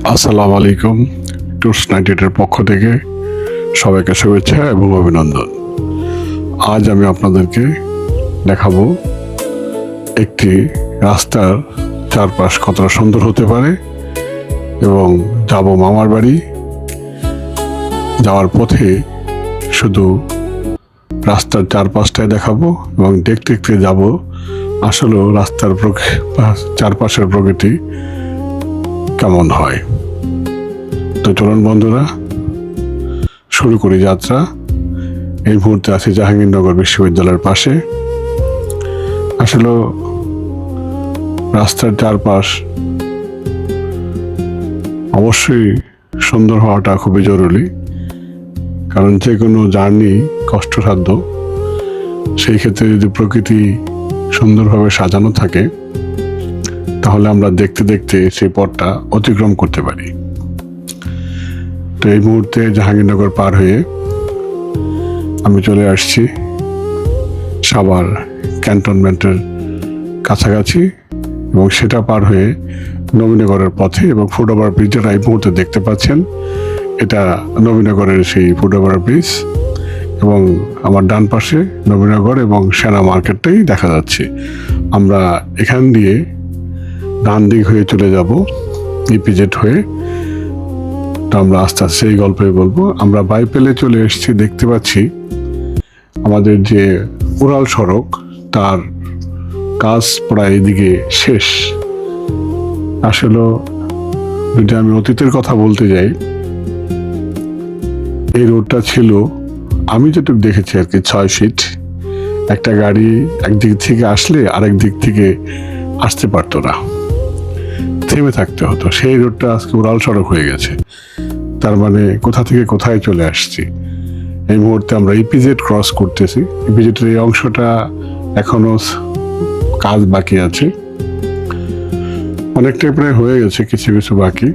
আসসালামু আলাইকুম। টুরস 98 পক্ষ থেকে সবাইকে শুভেচ্ছা এবং অভিনন্দন। আজ আমি আপনাদেরকে দেখাবো একটি রাস্তার চারপাশ কতটা সুন্দর হতে পারে এবং যাব মামার বাড়ি। যাওয়ার পথে শুধু রাস্তার চারপাশটাই দেখাবো এবং দেখতে দেখতে যাব আসলেও রাস্তার চারপাশের প্রকৃতি কেমন হয়। তো চলুন বন্ধুরা, শুরু করি যাত্রা। এই মুহূর্তে আছি জাহাঙ্গীরনগর বিশ্ববিদ্যালয়ের পাশে। আসলে রাস্তার চারপাশ অবশ্যই সুন্দর হওয়াটা খুবই জরুরি, কারণ যে কোনো জার্নি কষ্টসাধ্য। সেই ক্ষেত্রে যদি প্রকৃতি সুন্দরভাবে সাজানো থাকে তাহলে আমরা দেখতে দেখতে সেই পথটা অতিক্রম করতে পারি। তো এই মুহূর্তে জাহাঙ্গীরনগর পার হয়ে আমি চলে আসছি সাভার ক্যান্টনমেন্টের কাছাকাছি এবং সেটা পার হয়ে নবীনগরের পথে এবং ফুটওভার ব্রিজের এই মুহূর্তে দেখতে পাচ্ছেন এটা নবীনগরের সেই ফুটওভার ব্রিজ এবং আমার ডান পাশে নবীনগর এবং সেনা মার্কেটটাই দেখা যাচ্ছে। আমরা এখান দিয়ে ডান দিক হয়ে চলে যাব ইপিজেড হয়ে। তো আমরা আস্তে আস্তে সেই গল্পই বলবো। আমরা বাইপেলে চলে এসেছি, দেখতে পাচ্ছি আমাদের যে উড়াল সড়ক তার কাজ প্রায় এদিকে শেষ। আসলে যদি আমি অতীতের কথা বলতে যাই, এই রোডটা ছিল, আমি যেটুকু দেখেছি আর কি, 6 ফিট। একটা গাড়ি একদিক থেকে আসলে আরেক দিক থেকে আসতে পারতো না, থেমে থাকতে হতো। সেই রোডটা আজকে উড়াল সড়ক হয়ে গেছে। তার মানে কোথা থেকে কোথায় চলে আসছি। এই মুহূর্তে আমরা ইপিজেড ক্রস করতেছি। ইপিজেডের এই অংশটা এখনো কাজ বাকি আছে, অনেকটাই প্রায় হয়ে গেছে, কিছু কিছু বাকি।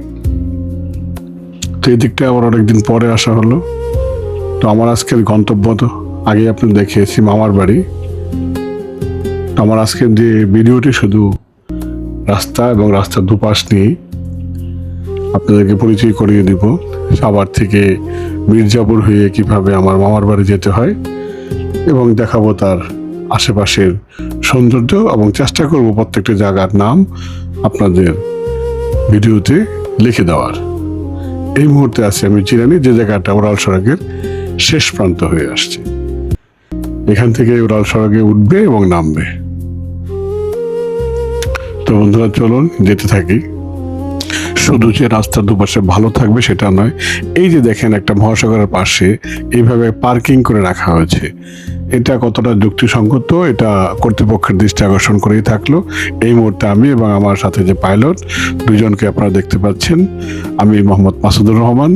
তো এই দিকটা আবার অনেকদিন পরে আসা হলো। তো আমার আজকের গন্তব্য তো আগে আপনি দেখিয়েছি মামার বাড়ি। তো আমার আজকের যে ভিডিওটি শুধু রাস্তা এবং রাস্তার দুপাশ নিয়েই আপনাদেরকে পরিচয় করিয়ে দিব। সাভার থেকে মির্জাপুর হয়ে কিভাবে আমার মামার বাড়ি যেতে হয় এবং দেখাবো তার আশেপাশের সৌন্দর্য এবং চেষ্টা করব প্রত্যেকটা জায়গার নাম আপনাদের ভিডিওতে লিখে দেওয়ার। এই মুহূর্তে আছি আমি চিরানি, যে জায়গাটা উড়াল সড়কের শেষ প্রান্ত হয়ে আসছে। এখান থেকে উড়াল সড়কে উঠবে এবং নামবে। তো বন্ধুরা চলুন যেতে থাকি। শুধু যে রাস্তার দুপাশে ভালো থাকবে সেটা নয়, এই যে দেখেন একটা মহাসাগরের পাশে এইভাবে পার্কিং করে রাখা হয়েছে, এটা কতটা যুক্তিসঙ্গত এটা কর্তৃপক্ষের দৃষ্টি আকর্ষণ করেই থাকলো। এই মুহূর্তে আমি এবং আমার সাথে যে পাইলট দুজনকে আপনারা দেখতে পাচ্ছেন। আমি মোহাম্মদ মাসুদুর রহমান,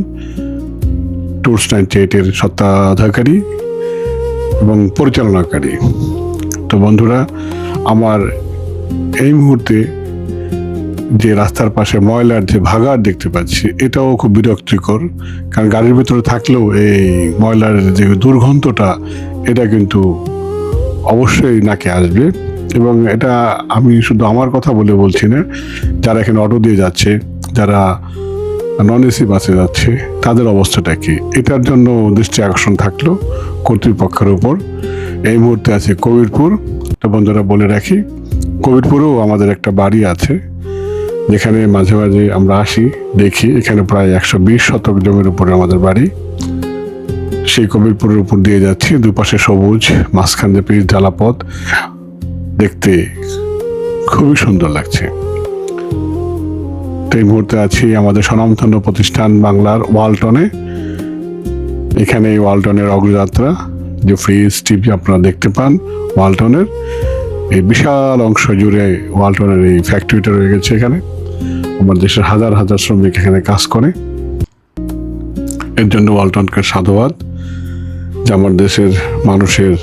টুরস 98-এর স্বত্বাধিকারী এবং পরিচালনাকারী। তো বন্ধুরা, আমার এই মুহূর্তে যে রাস্তার পাশে ময়লার যে ভাগাড় দেখতে পাচ্ছি, এটাও খুব বিরক্তিকর, কারণ গাড়ির ভিতরে থাকলেও এই ময়লার যে দুর্গন্ধটা এটা কিন্তু অবশ্যই নাকে আসবে। এবং এটা আমি শুধু আমার কথা বলে বলছি না, যারা এখানে অটো দিয়ে যাচ্ছে, যারা নন এসি বাসে যাচ্ছে, তাদের অবস্থাটা কি, এটার জন্য দৃষ্টি আকর্ষণ থাকলো কর্তৃপক্ষের উপর। এই মুহূর্তে আছে কবিরপুর। তো বন্ধুরা বলে রাখি, কবিরপুরেও আমাদের একটা বাড়ি আছে, যেখানে মাঝে মাঝে আমরা আসি, দেখি। এখানে প্রায় 120 শতক জমির উপরে আমাদের বাড়ি। সেই কবিরপুরের উপর দিয়ে যাচ্ছি, দুপাশে সবুজ, মাঝখান দিয়ে পিচ ঢালা পথ, দেখতে খুবই সুন্দর লাগছে। তো এই মুহূর্তে আছি আমাদের স্বনামধন্য প্রতিষ্ঠান বাংলার ওয়ালটনে। এখানে এই ওয়ালটনের অগ্রযাত্রা, যে ফ্রিজ টিভি আপনারা দেখতে পান, ওয়ালটনের এই বিশাল অংশ জুড়ে ওয়ালটনের এই ফ্যাক্টরিটা রয়ে গেছে। এখানে আমার দেশের হাজার হাজার শ্রমিক এখানে কাজ করে। এর জন্য ওয়ালটনকে সাধুবাদ যে আমার দেশের মানুষের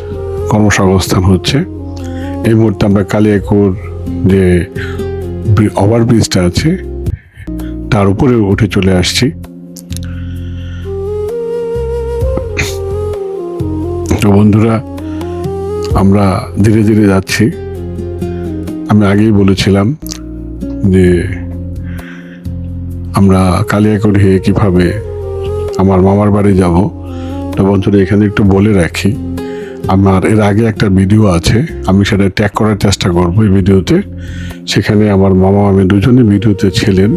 কর্মসংস্থান হচ্ছে। এই মুহূর্তে আমরা কালিয়াকৈর যে ওভারব্রিজটা আছে তার উপরে উঠে চলে আসছি। তো বন্ধুরা, আমরা ধীরে ধীরে যাচ্ছি। আমি আগেই বলেছিলাম যে আমরা কালিয়াকৈর হয়ে কিভাবে আমার মামার বাড়ি যাব। তো বন্ধুরা এখানে একটু বলে রাখি, আমার এর আগে একটা ভিডিও আছে, আমি সেটা ট্যাগ করার চেষ্টা করবো এই ভিডিওতে। সেখানে আমার মামা আমি দুজনে ভিডিওতে ছিলেন।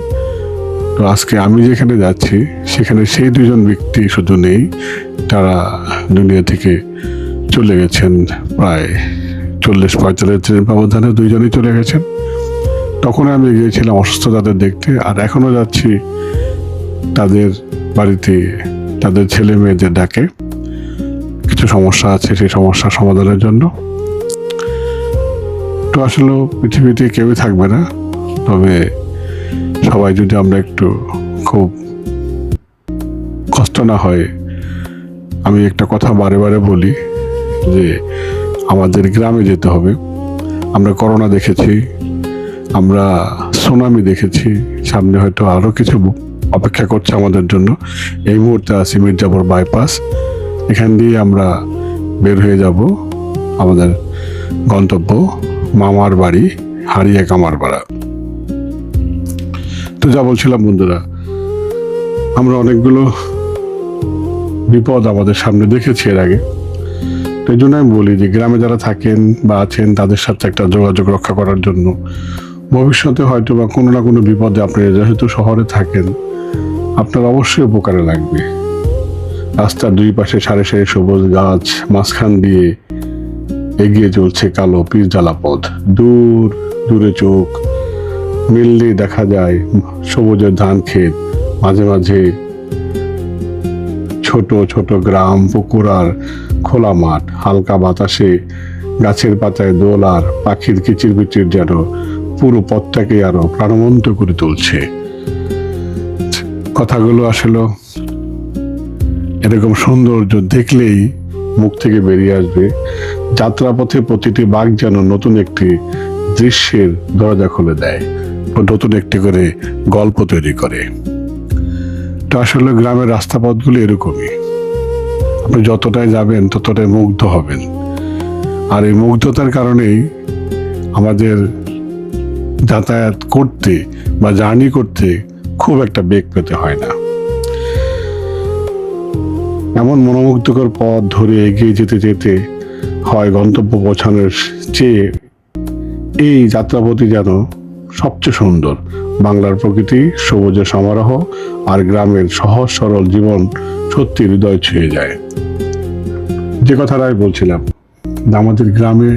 তো আজকে আমি যেখানে যাচ্ছি সেখানে সেই দুজন ব্যক্তি শুধু নেই, তারা দুনিয়া থেকে চলে গেছেন প্রায় 40-45 দিনের ব্যবধানে, দুইজনেই চলে গেছেন। তখন আমি গিয়েছিলাম অসুস্থতাদের দেখতে, আর এখনও যাচ্ছি তাদের বাড়িতে তাদের ছেলে মেয়েদের ডাকে। কিছু সমস্যা আছে, সেই সমস্যার সমাধানের জন্য। তো আসলে পৃথিবীতে কেউই থাকবে না, তবে সবাই যদি আমরা একটু খুব কষ্ট না হয়। আমি একটা কথা বারে বারে বলি যে আমাদের গ্রামে যেতে হবে। আমরা করোনা দেখেছি, আমরা সুনামি দেখেছি, সামনে হয়তো আরও কিছু অপেক্ষা করছে আমাদের জন্য। এই মুহূর্তে আছি মির্জাপুর বাইপাস, এখান দিয়ে আমরা বের হয়ে যাব আমাদের গন্তব্য মামার বাড়ি হারিয়া কামারপাড়া। তো যা বলছিলাম বন্ধুরা, আমরা অনেকগুলো বিপদ আমাদের সামনে দেখেছি এর আগে। তো এই জন্য আমি বলি যে গ্রামে যারা থাকেন বা আছেন তাদের সাথে একটা যোগাযোগ রক্ষা করার জন্য, ভবিষ্যতে হয়তো বা কোনো না কোনো বিপদে আপনি যেহেতু শহরে থাকেন, আপনার অবশ্যই উপকারে লাগবে। রাস্তার দুই পাশে সারি সারি সবুজ গাছ, মাঝখান দিয়ে এগিয়ে চলছে কালো পিচ জ্বালা পথ। দূর দূরে চোখ মিললে দেখা যায় সবুজের ধান ক্ষেত, মাঝে মাঝে ছোট ছোট গ্রাম, পুকুর আর খোলা মাঠ। হালকা বাতাসে গাছের পাতায় দোল আর পাখির কিচিরমিচির যেন পুরো পথটাকে আরো প্রাণবন্ত করে তুলছে। কথাগুলো আসলে এরকম সৌন্দর্য দেখলেই মুখ থেকে বেরিয়ে আসবে। যাত্রাপথে প্রতিটি বাঘ যেন নতুন একটি দৃশ্যের দরজা খুলে দেয়, নতুন একটি করে গল্প তৈরি করে। তো আসলে গ্রামের রাস্তাপথগুলো এরকমই, আপনি যতটাই যাবেন ততটাই মুগ্ধ হবেন। আর এই মুগ্ধতার কারণেই আমাদের যাতায়াত করতে বা জার্নি করতে খুব একটা বেগ পেতে হয় না। এমন মনোমুগ্ধকর পথ ধরে এগিয়ে যেতে যেতে হয় গন্তব্য পৌঁছানোর চেয়ে এই যাত্রাপথই যেন সবচেয়ে সুন্দর। বাংলার প্রকৃতি, সবুজের সমারোহ আর গ্রামের সহজ সরল জীবন সত্যি হৃদয় ছুঁয়ে যায়। যে কথাটা আমি বলছিলাম, আমাদের গ্রামে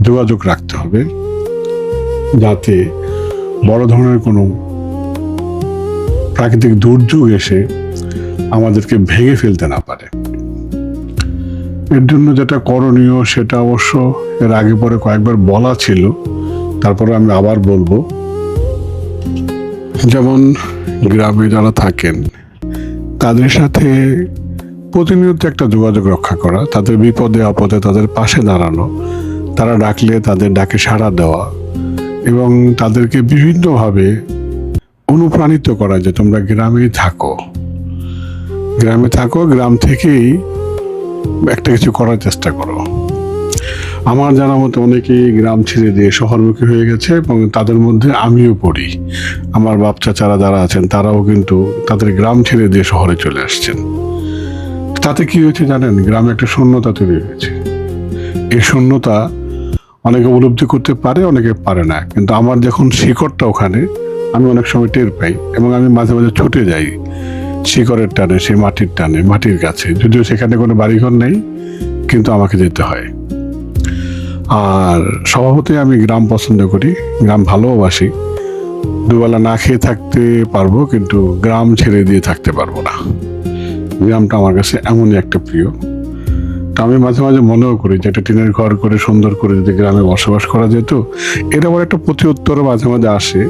যোগাযোগ রাখতে হবে যাতে বড় ধরনের কোনো প্রাকৃতিক দুর্যোগ এসে আমাদেরকে ভেঙে ফেলতে না পারে। এর জন্য যেটা করণীয় সেটা অবশ্য এর আগে পরে কয়েকবার বলা ছিল, তারপরে আমি আবার বলবো। যেমন গ্রামে যারা থাকেন তাদের সাথে প্রতিনিয়ত একটা যোগাযোগ রক্ষা করা, তাদের বিপদে আপদে তাদের পাশে দাঁড়ানো, তারা ডাকলে তাদের ডাকে সাড়া দেওয়া এবং তাদেরকে বিভিন্নভাবে অনুপ্রাণিত করা যে তোমরা গ্রামে থাকো, গ্রাম থেকেই একটা কিছু করার চেষ্টা করো। আমার জানা মতো অনেকেই গ্রাম ছেড়ে দিয়ে শহরমুখী হয়ে গেছে এবং তাদের মধ্যে আমিও পড়ি। আমার বাপ চাচারা যারা আছেন তারাও কিন্তু তাদের গ্রাম ছেড়ে দিয়ে শহরে চলে আসছেন। তাতে কি হয়েছে জানেন? গ্রামে একটা শূন্যতা তৈরি হয়েছে। এই শূন্যতা অনেকে উপলব্ধি করতে পারে, অনেকে পারে না, কিন্তু আমার যখন শিকড়টা ওখানে, আমি অনেক সময় টের পাই এবং আমি মাঝে মাঝে ছুটে যাই শিকড়ের টানে, সেই মাটির টানে, মাটির কাছে। যদিও সেখানে কোনো বাড়িঘর নেই, কিন্তু আমাকে যেতে হয়। আর স্বভাবতই আমি গ্রাম পছন্দ করি, গ্রাম ভালোবাসি। দুবেলা না খেয়ে থাকতে পারবো, কিন্তু গ্রাম ছেড়ে দিয়ে থাকতে পারবো না। গ্রামটা আমার কাছে এমনই একটা প্রিয়। তা আমি মাঝে মাঝে মনেও করি যে একটা টিনের ঘর করে সুন্দর করে যদি গ্রামে বসবাস করা যেত। এর আবার একটা প্রতি উত্তরও মাঝে মাঝে আসে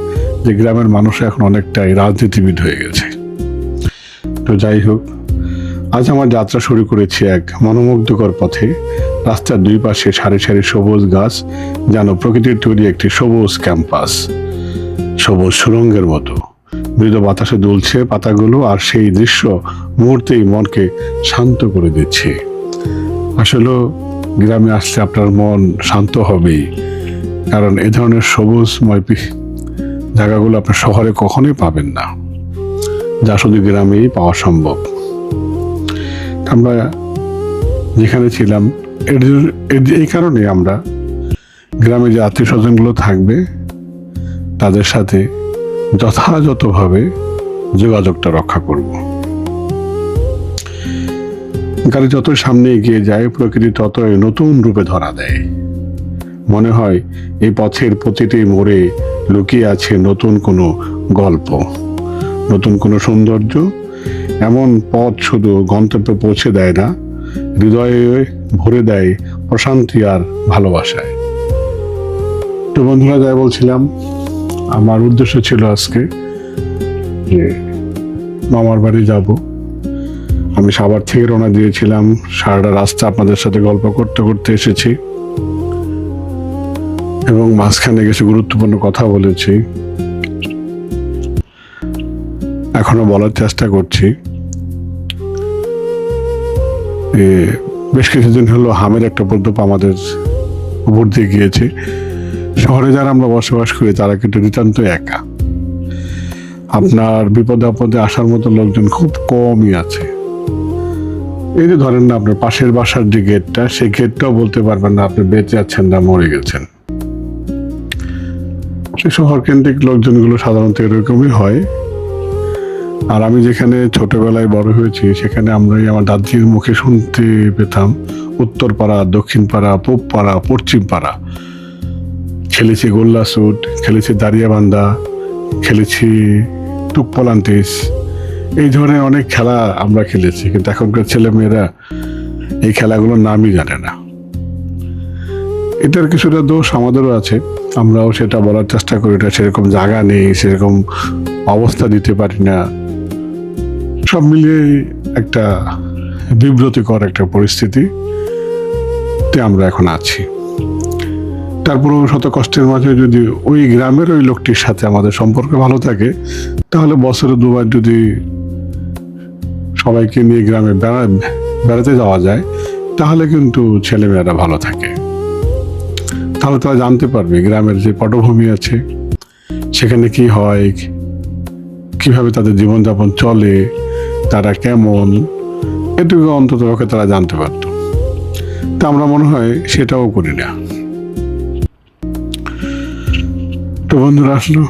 যে গ্রামের মানুষ এখন অনেকটাই রাজনীতিবিদ হয়ে গেছে। তো যাই হোক, আজ আমার যাত্রা শুরু করেছি এক মনোমুগ্ধকর পথে। রাস্তার দুই পাশে সারি সারি সবুজ গাছ, যেন প্রকৃতির তৈরি একটি সবুজ ক্যাম্পাস, সবুজ সুরঙ্গের মতো। মৃদু বাতাসে দুলছে পাতাগুলো, আর সেই দৃশ্য মুহূর্তেই মনকে শান্ত করে দিচ্ছে। আসলে গ্রামে আসলে আপনার মন শান্ত হবেই, কারণ এ ধরনের সবুজময় জায়গাগুলো আপনার শহরে কখনোই পাবেন না, যা শুধু গ্রামেই পাওয়া সম্ভব। আমরা যেখানে ছিলাম এই কারণে আমরা গ্রামে যে আত্মীয় স্বজনগুলো থাকবে তাদের সাথে যথাযথভাবে যোগাযোগটা রক্ষা করব। গাড়ি যত সামনে এগিয়ে যায় প্রকৃতি ততই নতুন রূপে ধরা দেয়। মনে হয় এই পথের প্রতিটি মোড়ে লুকিয়ে আছে নতুন কোনো গল্প, নতুন কোনো সৌন্দর্য। এমন পথ শুধু গন্তব্যে পৌঁছে দেয় না, হৃদয়ে ভরে দেয় প্রশান্তি আর ভালোবাসায়। তো বন্ধুরা, যাই বলছিলাম, আমার উদ্দেশ্য ছিল আজকে যে মামার বাড়ি যাব। আমি সাভার থেকে রওনা দিয়েছিলাম, সারাটা রাস্তা আপনাদের সাথে গল্প করতে করতে এসেছি এবং মাঝখানে কিছু গুরুত্বপূর্ণ কথা বলেছি, এখনো বলার চেষ্টা করছি। বেশ কিছুদিন হলো হামের একটা প্রদ্রুপ আমাদের উপর দিয়ে গিয়েছে। শহরে যারা আমরা বসবাস করি তারা কিন্তু নিতান্ত একা। আপনার বিপদে আপদে আসার মতো লোকজন খুব কমই আছে। এই যে ধরেন না, আপনার পাশের বাসার যে গেটটা, সেই গেটটাও বলতে পারবেন না আপনি বেঁচে আছেন না মরে গেছেন। শহর কেন্দ্রিক লোকজনগুলো সাধারণত এরকমই হয়। আর আমি যেখানে ছোটবেলায় বড় হয়েছি সেখানে আমরাই আমার দাদির মুখে শুনতে পেতাম উত্তর পাড়া, দক্ষিণ পাড়া, পূব পাড়া, পশ্চিম পাড়া। খেলেছি গোল্লা সুট, খেলেছি দাঁড়িয়াবান্ধা, খেলেছি টুকপলান্তিস, এই ধরনের অনেক খেলা আমরা খেলেছি। কিন্তু এখনকার ছেলে মেয়েরা এই খেলাগুলোর নামই জানে না। এটার কিছুটা দোষ আমাদেরও আছে, আমরাও সেটা বলার চেষ্টা করি। এটা সেরকম জায়গা নেই, সেরকম অবস্থা দিতে পারি না, সব মিলিয়ে একটা বিব্রতিকর একটা পরিস্থিতিতে আমরা এখন আছি। তারপরেও শত কষ্টের মাঝে যদি ওই গ্রামের ওই লোকটির সাথে আমাদের সম্পর্ক ভালো থাকে, তাহলে বছরে দুবার যদি সবাইকে নিয়ে গ্রামে বেড়াতে যাওয়া যায়, তাহলে কিন্তু ছেলেমেয়েরা ভালো থাকে। তাহলে তারা জানতে পারবে গ্রামের যে পটভূমি আছে সেখানে কি হয়, কিভাবে তাদের জীবনযাপন চলে, তারা কেমন, এটুকু অন্তত তারা জানতে পারত। তা আমরা মনে হয় সেটাও করি না। তো বন্ধুরা, আসলো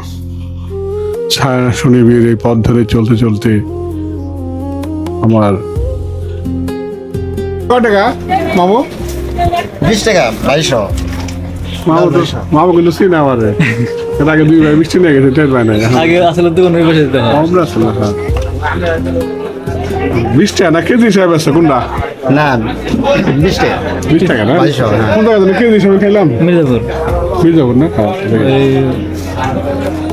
ছায়া শনিবীর এই পথ ধরে চলতে চলতে আমার কয় টাকা মামু? 20 টাকা 2200। মামু কিন্তু চিনে আমারে, এর আগে 2 ভাই মিষ্টি নিয়ে গেছে, টের পায় না। আগে আসলে দোকানে বসে যেতে হয়। আমরা আসলে 20 টাকা না কেজি হিসাবে আছে কোনটা? না 20 টাকা। 20 টাকা না? 2200, হ্যাঁ। কোন টাকা কেজি হিসাবে খাইলাম? মির্জাপুর। মির্জাপুর না? হ্যাঁ,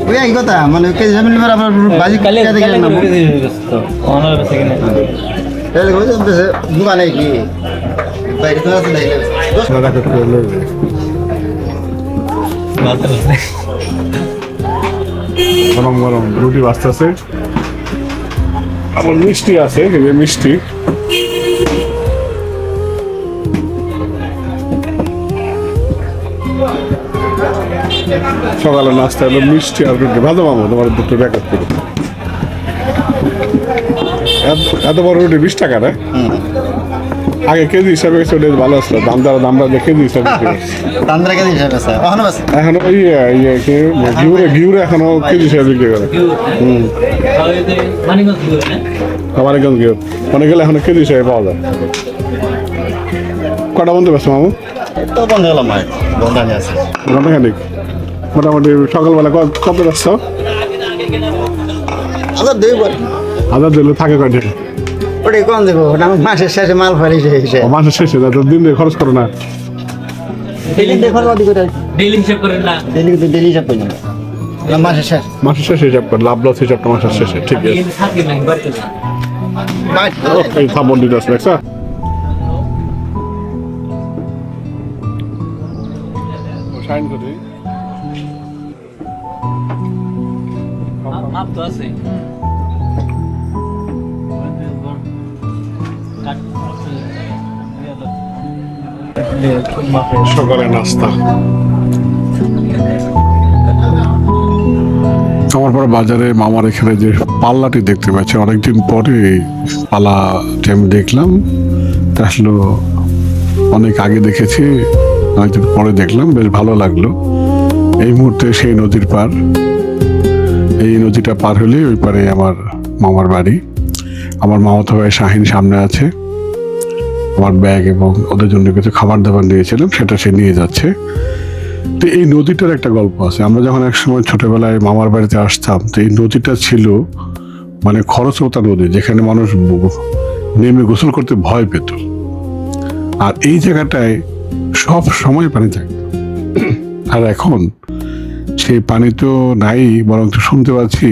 ওই একই কথা, মানে কেজি হিসাবে নিবার আপনার বাজি কালে কাটে গেলেন না। কেজি হয়ে গেছে তো। অনার বেশি কিনে। তাহলে কই যাচ্ছে দোকানে কি বাইরে তো আছে নাইলে 10 টাকা করে লইবে। গরম গরম রুটি বাঁচতেছে, আবার মিষ্টি আছে, এই যে মিষ্টি। সকালে নাস্তা হলো মিষ্টি আর রুটি। ভালো মামু, তোমার দুটো ব্যাকআপ করে। এত বড় রুটি 20 টাকা না? আগে কেজি হিসাবে ওটা ভালো আসলো, দামটা কেজি হিসাবে বিক্রি করছে। তান্দ্রা কেজি হিসাবে আছে এখনো আছে। এখনো ঘিউরে এখনো কেজি হিসাবে বিক্রি করে। মানিকগঞ্জ ঘিউ অনেক গেলে এখনো কেজি হিসাবে পাওয়া যায়। কটা বন্ধু ব্যস্ত মামু? তো বন্ধ হলাম ভাই, বন্ধ আমি আছে ঘন্টাখানিক মোটামুটি। সকালবেলা কত ব্যস্ত? আচ্ছা দুইবার হাজার দিলে থাকে কয়টা? ওটাই কোন দেবো, ওটা আমার মাসের শেষে মাল ফারি শেষে। মাসের শেষে না তো দিন দিয়ে খরচ করো না? ডেইলি হিসাব করেন না। ডেলি হিসাব করি না, মাসের শেষ। মাসের শেষে হিসাব করে, লাভ লস হিসাবটা মাসের শেষে। ঠিক আছে, থাকি নাই বাড়তে না। এই থামন দিতে আসলে একটা সাইন করে মাপ তো আছে। সকালে নাস্তা আমার পরে বাজারে মামার এখানে যে পাল্লাটি দেখতে পাচ্ছি, অনেকদিন পরে এই পালাটি আমি দেখলাম। তা আসলে অনেক আগে দেখেছি, অনেকদিন পরে দেখলাম, বেশ ভালো লাগলো। এই মুহূর্তে সেই নদীর পার, এই নদীটা পার হলে ওই পারে আমার মামার বাড়ি। আমার মামাতো ভাই শাহিন সামনে আছে, আমার ব্যাগ এবং ওদের জন্য কিছু খাবার দাবার নিয়েছিলাম, সেটা সে নিয়ে যাচ্ছে। তো এই নদীটার একটা গল্প আছে। আমরা যখন এক সময় ছোটবেলায় মামার বাড়িতে আসতাম, তো এই নদীটা ছিল মানে খরস্রোতা নদী, যেখানে মানুষ নেমে গোসল করতে ভয় পেত। আর এই জায়গাটায় সব সময় পানি থাকতো। আর এখন সেই পানি তো নাই, বরং শুনতে পাচ্ছি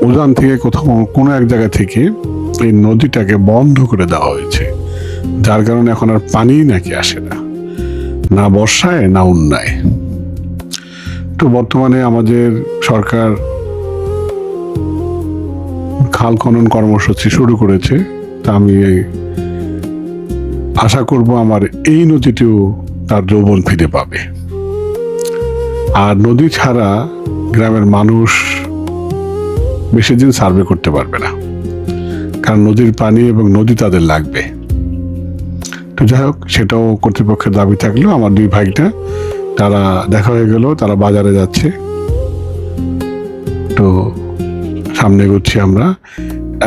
উজান থেকে কোথাও কোনো এক জায়গা থেকে এই নদীটাকে বন্ধ করে দেওয়া হয়েছে, যার কারণে এখন আর পানি নাকি আসে না, না বর্ষায় না উন্নায়। তো বর্তমানে আমাদের সরকার খাল খনন কর্মসূচি শুরু করেছে। তা আমি আশা করব আমার এই নদীটিও তার যৌবন ফিরে পাবে। আর নদী ছাড়া গ্রামের মানুষ বেশি দিন সার্ভে করতে পারবে না, কারণ নদীর পানি এবং নদী তাদের লাগবে। তো যাই হোক, সেটাও কর্তৃপক্ষের দাবি থাকলো। আমার দুই ভাইটা তারা দেখা হয়ে গেল, তারা বাজারে যাচ্ছে। তো সামনে এগোচ্ছি আমরা।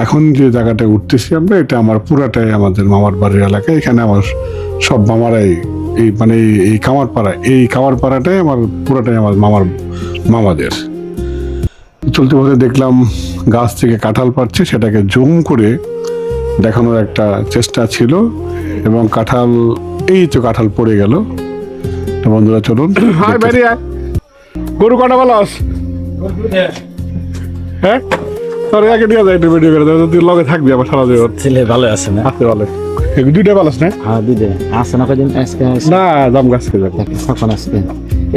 এখন যে জায়গাটায় উঠতেছি আমরা, এটা আমার পুরাটাই আমাদের মামার বাড়ির এলাকা। এখানে আমার সব মামারাই এই মানে এই কামারপাড়াটাই আমার পুরাটাই আমার মামাদের। চলতে পথে দেখলাম গাছ থেকে কাঁঠাল পাড়ছে, সেটাকে জুম করে দেখানোর একটা চেষ্টা ছিল, এবং এই তো কাঁঠাল পড়ে গেল। তো বন্ধুরা চলুন। হাই বেরিয়ে গরু কটা ভালো আস? হ্যাঁ, তোর একে দিয়ে যায় একটু ভিডিও করে, তুই লগে থাকবি আমার সারা জীবন। ছেলে ভালো আছে না? হাতে ভালো, দুইটা ভালো না? হ্যাঁ দুইটা আছে না। কদিন আজকে না, দাম গাছকে যাবে কখন আজকে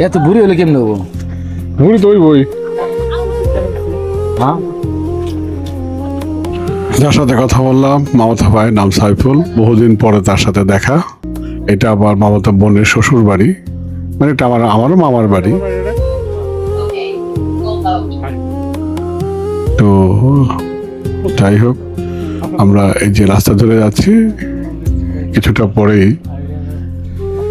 এত বুড়ি হলে কেমন হবো? ঘুরি তো ওই বই। হ্যাঁ, যার সাথে কথা বললাম মামাতো ভাই, নাম সাইফুল। বহুদিন পরে তার সাথে দেখা। এটা আবার মামাতো বোনের শ্বশুর বাড়ি, মানে এটা আমারও মামার বাড়ি। তো যাই হোক, আমরা এই যে রাস্তা ধরে যাচ্ছি, কিছুটা পরেই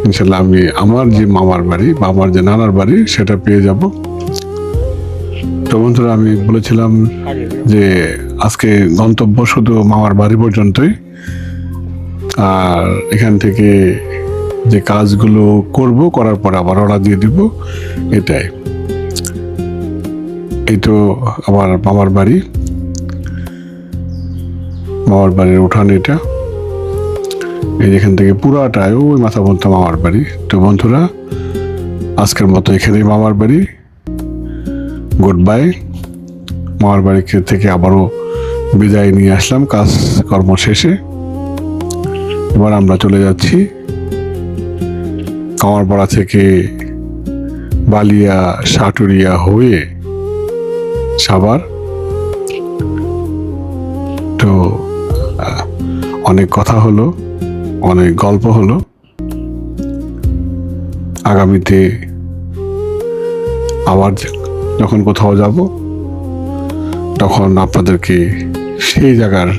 ইনশাল্লাহ আমি আমার যে মামার বাড়ি বা আমার যে নানার বাড়ি সেটা পেয়ে যাব। তো বন্ধুরা, আমি বলেছিলাম যে আজকে গন্তব্য শুধু মামার বাড়ি পর্যন্তই, আর এখান থেকে যে কাজগুলো করার পর আবার রওনা দিয়ে দিব, এটাই। এই তো আমার মামার বাড়ির উঠান এটা। এই যেখান থেকে পুরাটাই ওই মাথা পর্যন্ত মামার বাড়ি। তো বন্ধুরা, আজকের মতো এখানেই মামার বাড়ি। Good bye. মামার বাড়ি থেকে আবারও বিদায় নিয়ে আসলাম কাজকর্ম শেষে। এবার আমরা চলে যাচ্ছি কামারপাড়া থেকে বালিয়া সাটুরিয়া হয়ে সাভার। তো অনেক কথা হলো, অনেক গল্প হলো। আগামীতে আবার যখন কোথাও যাব, তখন আপনাদেরকে সেই জায়গার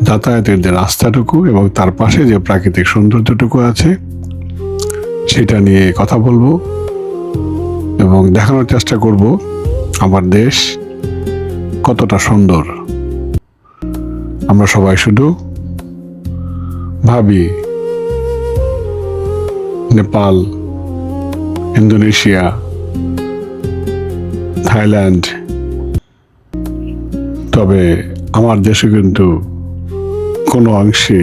যাতায়াতের যে রাস্তাটুকু এবং তার পাশে যে প্রাকৃতিক সৌন্দর্যটুকু আছে সেটা নিয়ে কথা বলবো এবং দেখানোর চেষ্টা করব আমার দেশ কতটা সুন্দর। আমরা সবাই শুধু ভাবি নেপাল, ইন্দোনেশিয়া, থাইল্যান্ড, তবে আমার দেশে কিন্তু কোনো অংশে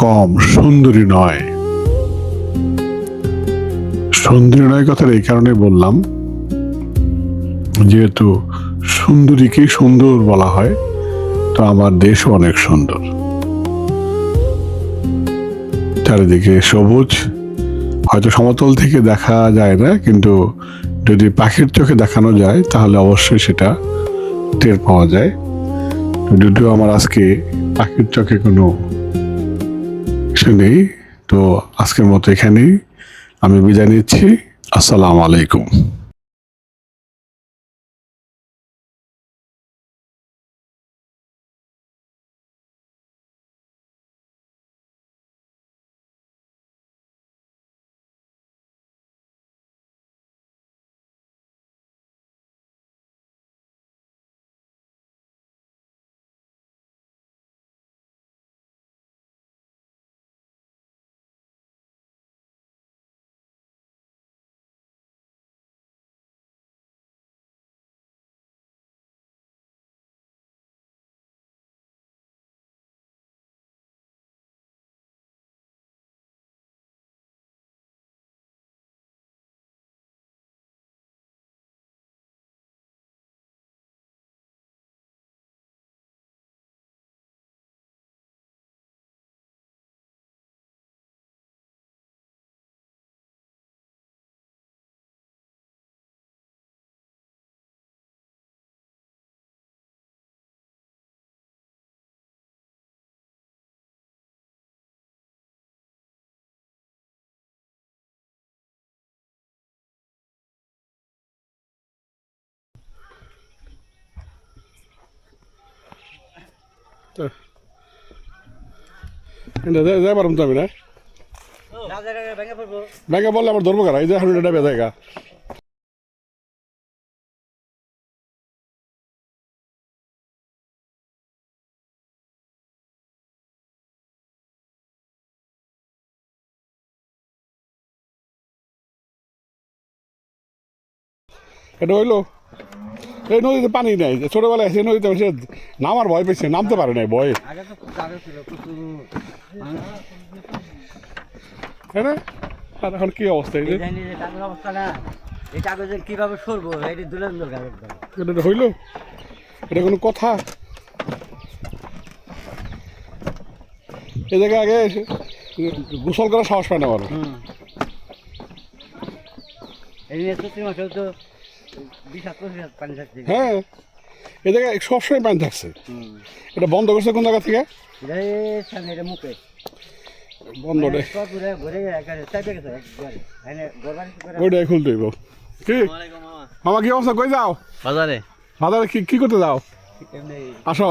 কম সুন্দরী নয়। সুন্দরী নয় কথাটা এই কারণে বললাম, যেহেতু সুন্দরীকেই সুন্দর বলা হয়, তো আমার দেশও অনেক সুন্দর। চারিদিকে সবুজ, হয়তো সমতল থেকে দেখা যায় না, কিন্তু যদি পাখির চোখে দেখানো যায় তাহলে অবশ্যই সেটা টের পাওয়া যায়। যদিও আমার আজকে পাখির চোখে কোনো কিছু নেই। তো আজকের মতো এখানেই আমি বিদায় নিচ্ছি। আসসালামু আলাইকুম। যাই পারুন তো আমি না ব্যাগে বললে আমার ধরবো কারা এই যে এখন এটা বেজায়গা এটা হইলো এই নদীতে পানি নাই ছোটবেলায় এসে নদীতে এসে নামার ভয় পেয়েছে নামতে পারে নাই ভয়ে আগে তো কাগজ ছিল প্রচুর তাই না আর এখন কি অবস্থা এই যে কাগজ অবস্থা না এই কাগজে কিভাবে সরবো এটি দুলেন দরকার এটা হইলো এটা কোনো কথা এই জায়গায় আগে গোসল করার সাহস পায় না আমার এই নিয়ে চৈত্র মাসেও তো 20-25 পানি থাকছে হ্যাঁ এই জায়গায় সবসময় পানি থাকছে এটা বন্ধ করছে কোন জায়গা থেকে এটা মুখে বন্ধ রে ঘুরে ঘুরে চাইপে গেছে একবারে ওইটাই খুলতে হইব কি মামা কি অবস্থা কই যাও বাজারে বাজারে কি করতে যাও আসো